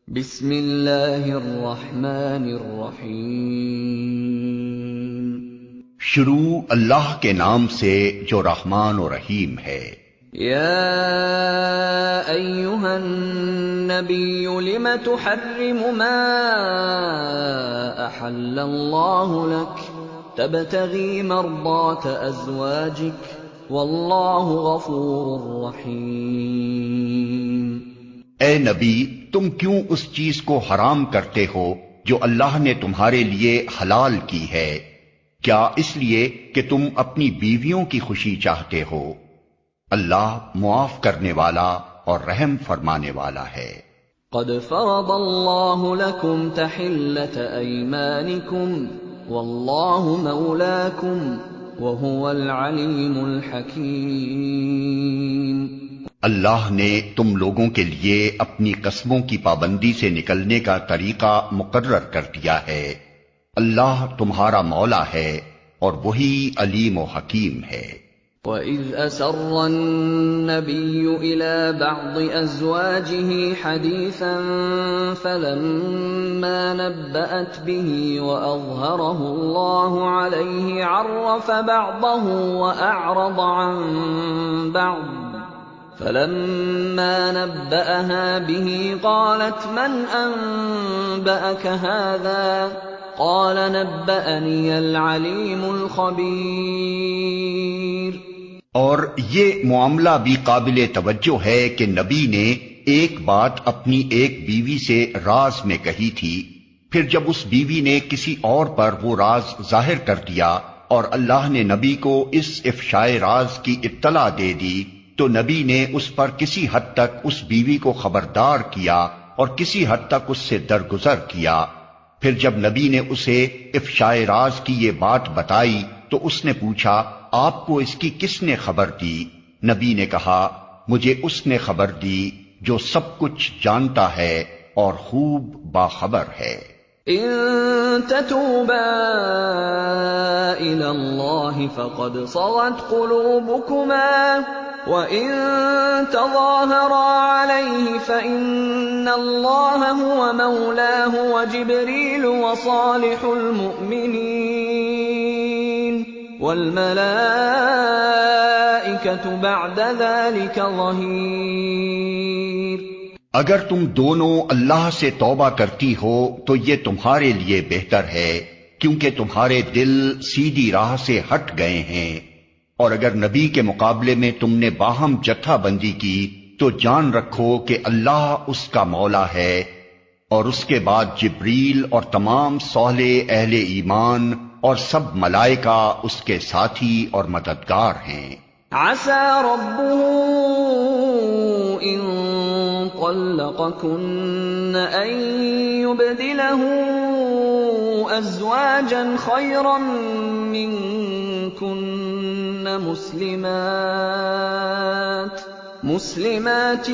بسم اللہ الرحمن الرحیم۔ شروع اللہ کے نام سے جو رحمان و رحیم ہے۔ یا ایہا النبی لم تحرم ما احل اللہ لک تبتغی مرضات ازواجک واللہ غفور رحیم۔ اے نبی، تم کیوں اس چیز کو حرام کرتے ہو جو اللہ نے تمہارے لیے حلال کی ہے؟ کیا اس لیے کہ تم اپنی بیویوں کی خوشی چاہتے ہو؟ اللہ معاف کرنے والا اور رحم فرمانے والا ہے۔ قد فرض اللہ لکم تحلۃ ایمانکم واللہ مولاکم وہو العلیم الحکیم۔ اللہ نے تم لوگوں کے لیے اپنی قسموں کی پابندی سے نکلنے کا طریقہ مقرر کر دیا ہے۔ اللہ تمہارا مولا ہے اور وہی علیم و حکیم ہے۔ وَإِذْ أَسَرَّ النَّبِيُّ إِلَى بَعْضِ أَزْوَاجِهِ حَدِيثًا فَلَمَّا نَبَّأَتْ بِهِ وَأَظْهَرَهُ اللَّهُ عَلَيْهِ عَرَّفَ بَعْضَهُ وَأَعْرَضَ عَن بَعْضٍ فَلَمَّا نَبَّأَهَا بِهِ قَالَتْ مَنْ أَنبَأَكَ هَذَا قَالَ نَبَّأَنِيَ الْعَلِيمُ الْخَبِيرُ۔ اور یہ معاملہ بھی قابل توجہ ہے کہ نبی نے ایک بات اپنی ایک بیوی سے راز میں کہی تھی، پھر جب اس بیوی نے کسی اور پر وہ راز ظاہر کر دیا اور اللہ نے نبی کو اس افشاء راز کی اطلاع دے دی، تو نبی نے اس پر کسی حد تک اس بیوی کو خبردار کیا اور کسی حد تک اس سے درگزر کیا۔ پھر جب نبی نے اسے افشاء راز کی یہ بات بتائی تو اس نے پوچھا، آپ کو اس کی کس نے خبر دی؟ نبی نے کہا، مجھے اس نے خبر دی جو سب کچھ جانتا ہے اور خوب باخبر ہے۔ ان تتوبا الى اللہ فقد صغت قلوبكما وَإِن تَظَاهَرَا عَلَيْهِ فَإِنَّ اللَّهَ هُوَ مَوْلَاهُ وَجِبْرِيلُ وَصَالِحُ الْمُؤْمِنِينَ وَالْمَلَائِكَةُ بَعْدَ ذَلِكَ ظَهِيرٌ۔ اگر تم دونوں اللہ سے توبہ کرتی ہو تو یہ تمہارے لیے بہتر ہے، کیونکہ تمہارے دل سیدھی راہ سے ہٹ گئے ہیں۔ اور اگر نبی کے مقابلے میں تم نے باہم جتھا بندی کی تو جان رکھو کہ اللہ اس کا مولا ہے، اور اس کے بعد جبریل اور تمام صالح اہل ایمان اور سب ملائکہ اس کے ساتھی اور مددگار ہیں۔ عسى ربه إن طلقكن أن يبدله أزواجا خيرا منكن مسلمات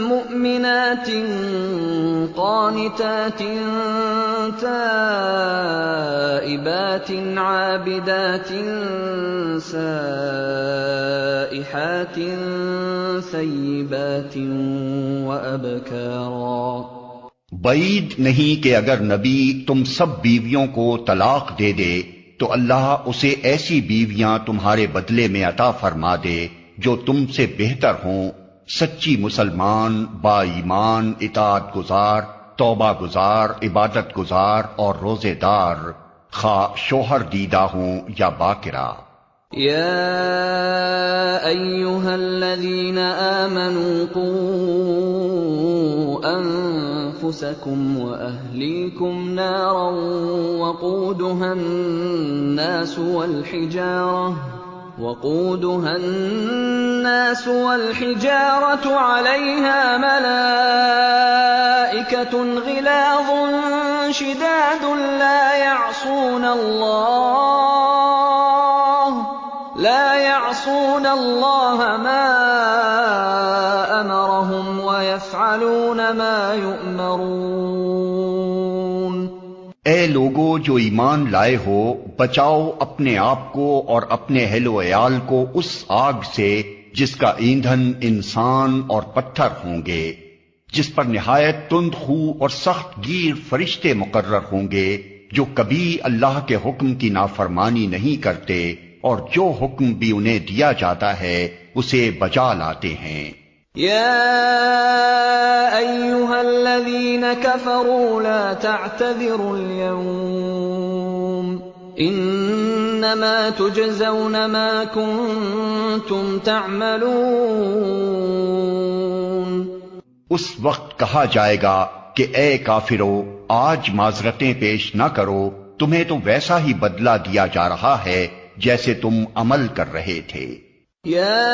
مؤمنات قانتات تائبات عابدات سائحات ثیبات وابکارا۔ بعید نہیں کہ اگر نبی تم سب بیویوں کو طلاق دے دے تو اللہ اسے ایسی بیویاں تمہارے بدلے میں عطا فرما دے جو تم سے بہتر ہوں، سچی مسلمان، با ایمان، اطاعت گزار، توبہ گزار، عبادت گزار اور روزے دار، خواہ شوہر دیدہ ہوں یا باکرہ۔ یا ایہا الذین آمنوا قوا انفسکم واہلیکم نارا وقودها الناس والحجارة عليها ملائكة غلاظ شداد لا يعصون الله ما أمرهم ويفعلون ما يؤمرون۔ اے لوگو جو ایمان لائے ہو، بچاؤ اپنے آپ کو اور اپنے اہل و عیال کو اس آگ سے جس کا ایندھن انسان اور پتھر ہوں گے، جس پر نہایت تند خو اور سخت گیر فرشتے مقرر ہوں گے جو کبھی اللہ کے حکم کی نافرمانی نہیں کرتے اور جو حکم بھی انہیں دیا جاتا ہے اسے بجا لاتے ہیں۔ يا أيها الذين كفروا لا تعتذروا اليوم إنما تجزون ما كنتم تعملون۔ اس وقت کہا جائے گا کہ اے کافرو آج معذرتیں پیش نہ کرو، تمہیں تو ویسا ہی بدلہ دیا جا رہا ہے جیسے تم عمل کر رہے تھے۔ يا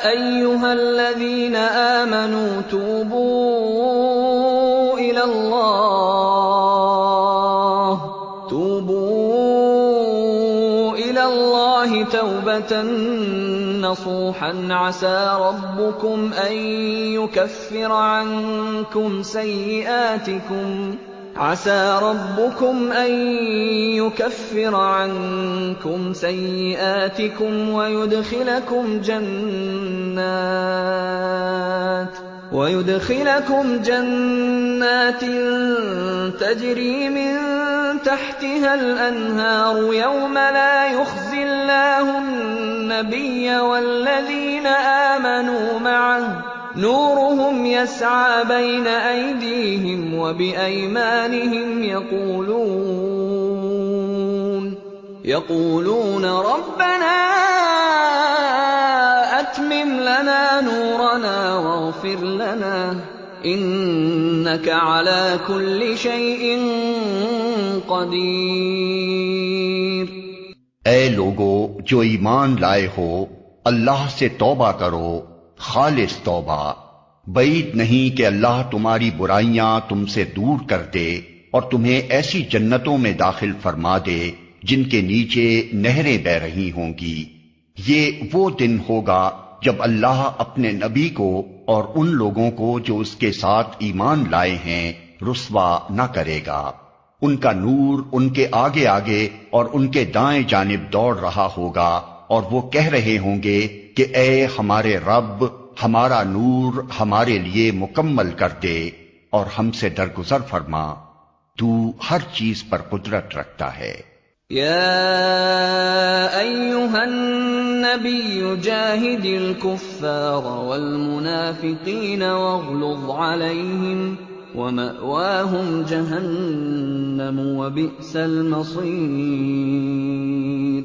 أيها الذين آمنوا توبوا إلى الله توبة نصوحا عسى ربكم أن يكفر عنكم سيئاتكم ويدخلكم جنات تجري من تحتها الأنهار يوم لا يخزي الله النبي والذين آمنوا معه نورهم يسعى بين أيديهم وبأيمانهم يقولون ربنا أتمم لنا نورنا واغفر لنا إنك على كل شيء قدير۔ اے لوگو جو ایمان لائے ہو اللہ سے توبہ کرو، خالص توبہ۔ بعید نہیں کہ اللہ تمہاری برائیاں تم سے دور کر دے اور تمہیں ایسی جنتوں میں داخل فرما دے جن کے نیچے نہریں بہ رہی ہوں گی۔ یہ وہ دن ہوگا جب اللہ اپنے نبی کو اور ان لوگوں کو جو اس کے ساتھ ایمان لائے ہیں رسوا نہ کرے گا۔ ان کا نور ان کے آگے آگے اور ان کے دائیں جانب دوڑ رہا ہوگا اور وہ کہہ رہے ہوں گے کہ اے ہمارے رب ہمارا نور ہمارے لیے مکمل کر دے اور ہم سے درگزر فرما، تو ہر چیز پر قدرت رکھتا ہے۔ يا أيها النبي جاهد الكفار والمنافقين واغلظ عليهم ومأواهم جهنم وبئس المصير۔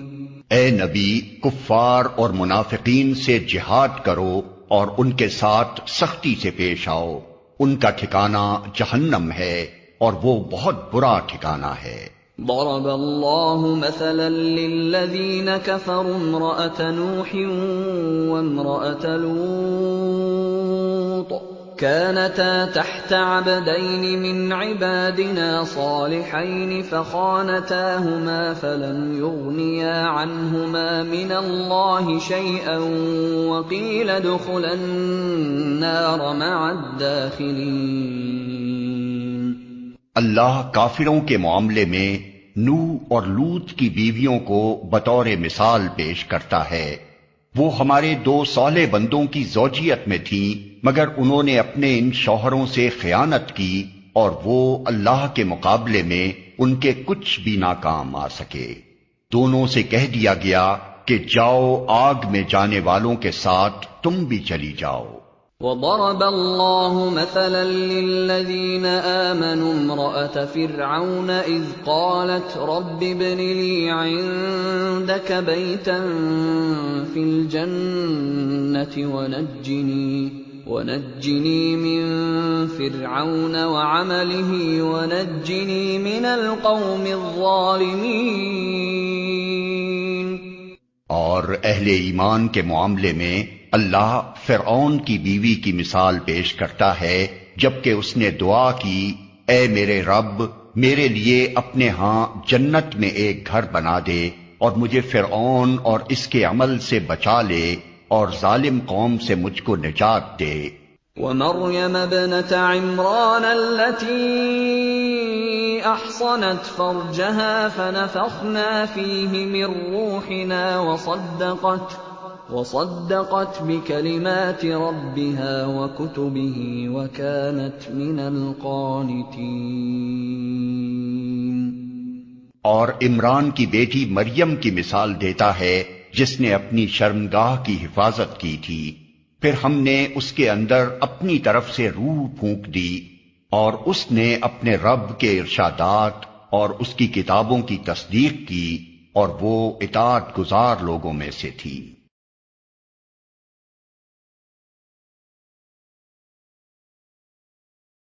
اے نبی کفار اور منافقین سے جہاد کرو اور ان کے ساتھ سختی سے پیش آؤ، ان کا ٹھکانہ جہنم ہے اور وہ بہت برا ٹھکانہ ہے۔ ضرب الله مثلا للذين كفروا امرأة نوح وامرأة لوط كانتا تحت عبدين من عبادنا صالحين فخانتاهما فلم يغنيا عنهما من الله شيئا وقيل ادخلا النار مع الداخلين۔ اللہ کافروں کے معاملے میں نوح اور لوط کی بیویوں کو بطور مثال پیش کرتا ہے۔ وہ ہمارے دو صالح بندوں کی زوجیت میں تھیں مگر انہوں نے اپنے ان شوہروں سے خیانت کی اور وہ اللہ کے مقابلے میں ان کے کچھ بھی ناکام آ سکے۔ دونوں سے کہہ دیا گیا کہ جاؤ آگ میں جانے والوں کے ساتھ تم بھی چلی جاؤ۔ وضرب الله مثلا للذين آمنوا امرأة فرعون إذ قالت رب ابن لي عندك بيتا في الجنة ونجني من فرعون وعمله ونجني من القوم الظالمين۔ اور اہل ایمان کے معاملے میں اللہ فرعون کی بیوی کی مثال پیش کرتا ہے جبکہ اس نے دعا کی اے میرے رب میرے لیے اپنے ہاں جنت میں ایک گھر بنا دے اور مجھے فرعون اور اس کے عمل سے بچا لے اور ظالم قوم سے مجھ کو نجات دے۔ ومريم ابنة عمران التي أحصنت فرجها فنفخنا فيه من روحنا وصدقت بكلمات ربها وكتبه وكانت من القانتين۔ اور عمران کی بیٹی مریم کی مثال دیتا ہے جس نے اپنی شرمگاہ کی حفاظت کی تھی، پھر ہم نے اس کے اندر اپنی طرف سے روح پھونک دی، اور اس نے اپنے رب کے ارشادات اور اس کی کتابوں کی تصدیق کی، اور وہ اطاعت گزار لوگوں میں سے تھی۔